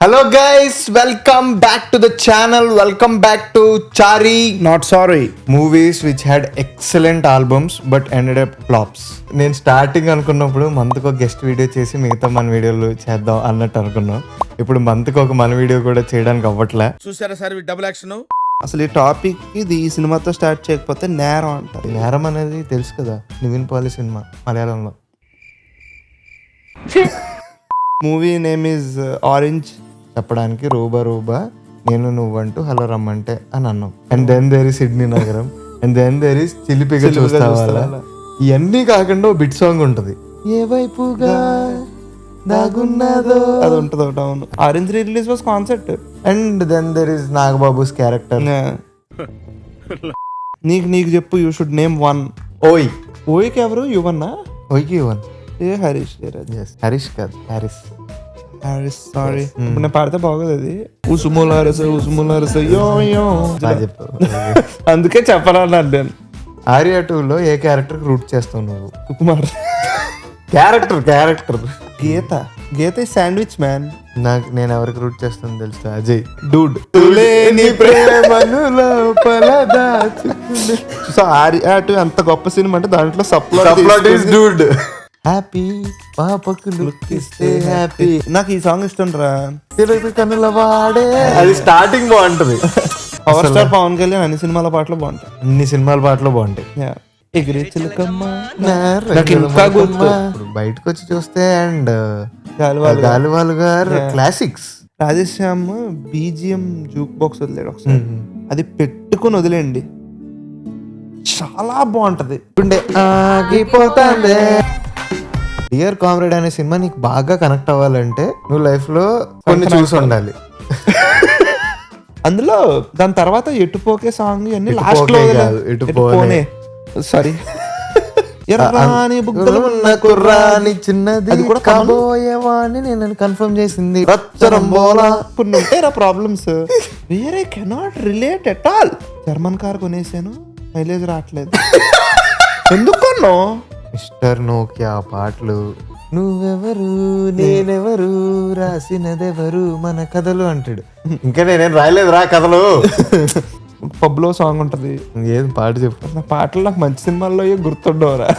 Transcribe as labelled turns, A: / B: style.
A: Hello guys, welcome back to the channel. Welcome back to Chari
B: Not sorry.
A: movies which had excellent albums but ended up flops. నేను starting అనుకున్నప్పుడు మంత్కి ఒక guest video చేసి మిగతా మన వీడియోలు చేద్దాం అన్నట్టు అనుకున్నాం. ఇప్పుడు మంత్కి ఒక మన వీడియో కూడా చేయడానికి అవ్వట్లే.
C: చూసారా సార్ డబుల్ యాక్షన్.
B: అసలు ఈ టాపిక్ ఇది ఈ సినిమాతో స్టార్ట్ చేయకపోతే నేరం అంటారు.
A: నేరం అనేది తెలుసు కదా, నివిన్ పాలి సినిమా మలయాళంలో.
B: Movie name is Orange.
A: చెప్పడానికి రూబా రూబా నేను నువ్వంటూ హలో రమ్మంటే అని అన్నాం. And then there is Sydney నగరం, అండ్ దెన్ దేర్ ఇస్ చిలిపిగా చూస్తావాలా. ఇవన్నీ కాకుండా బిట్ సాంగ్ ఉంటది, ఏ వైపుగా దాగున్నదో
B: అది ఉంటుంది ఒకటి. అవును, Orange release was concept.
A: And then there is Nagababu's character.
B: నీకు చెప్పు, యూ షుడ్ నేమ్ వన్.
A: ఓయ్
B: ఓయ్కి ఎవరు? యువన్నా?
A: ఓయ్కి యువన్.
B: ఏ హరీష్?
A: హరీష్ కాదు, హ్యారిస్.
B: హారిస్. సారీ, ఇప్పుడు నేను పాడితే బాగోదు. అది ఉసుములారస యో యో
A: బాగా చెప్పావు.
B: అందుకే చెప్పాలన్నాను నేను.
A: ఆర్యా 2లో ఏ క్యారెక్టర్ రూట్ చేస్తావు నువ్వు?
B: సుకుమార్
A: క్యారెక్టర్
B: గీత శాండ్విచ్ మ్యాన్.
A: నేను ఎవరికి రూట్ చేస్తాను తెలుసా? అజయ్.
B: డూడ్.
A: తులేని ప్రేమను లోపల దాచుకునే.
B: సో ఆర్యా 2 ఎంత గొప్ప సినిమా అంటే దాంట్లో
A: Subplot is dude. హ్యాపీ పాపకు లుక్ ఇస్తే హ్యాపీ.
B: నాకు ఈ సాంగ్ ఇష్టం రా.
A: తెలుగు కనుల వాడే. అది స్టార్టింగ్ బాగుంటది.
B: పవర్ స్టార్ పవన్ కళ్యాణ్ అన్ని సినిమాల పాటలు బాగుంటాయి.
A: అన్ని సినిమాల పాటలు బాగుంటాయి.
B: ఎగిరే చిలకమ్మ
A: నాకు ఇంకా గుర్తు. బయటకు వచ్చి చూస్తే అండ్ గాలివాలు గారు classics.
B: Rajesh Shyam BGM juke box వదిలేడు ఒకసారి, అది పెట్టుకుని వదిలేండి, చాలా బాగుంటది.
A: ఆగిపోతాందే. డియర్ కామ్రేడ్ అనే సినిమా నీకు బాగా కనెక్ట్ అవ్వాలంటే నువ్వు లైఫ్ లో కొన్ని చూసి ఉండాలి.
B: అందులో దాని తర్వాత ఎటుపోకే సాంగ్ అన్ని
A: ఎటు
B: లాస్ట్ లో
A: పోకే కాదు, ఎటు పోనే.
B: సారీ, ఎర్రాని బుగ్గలు ఉన్న
A: కుర్రాని చిన్నది
B: అది కూడా
A: కాబోయేవాణ్ణి నేను కన్ఫర్మ్ చేసింది.
B: కొన్ని ఉంటాయి రా ప్రాబ్లమ్స్. వేరే cannot relate at all. German car కొనేసాను, మైలేజ్ రావట్లేదు. ఎందుకు కొన్నావు?
A: మిస్టర్ నోకియా పాటలు, నువ్వెవరు నేనెవరు రాసినదెవరు మన కథలు అంటాడు. ఇంకా నేనేం రాయలేదు రా కథలు.
B: పబ్ లో సాంగ్ ఉంటది,
A: ఏది పాట చెప్పు.
B: నా పాటలు నాకు మంచి సినిమాల్లో గుర్తుండవురా.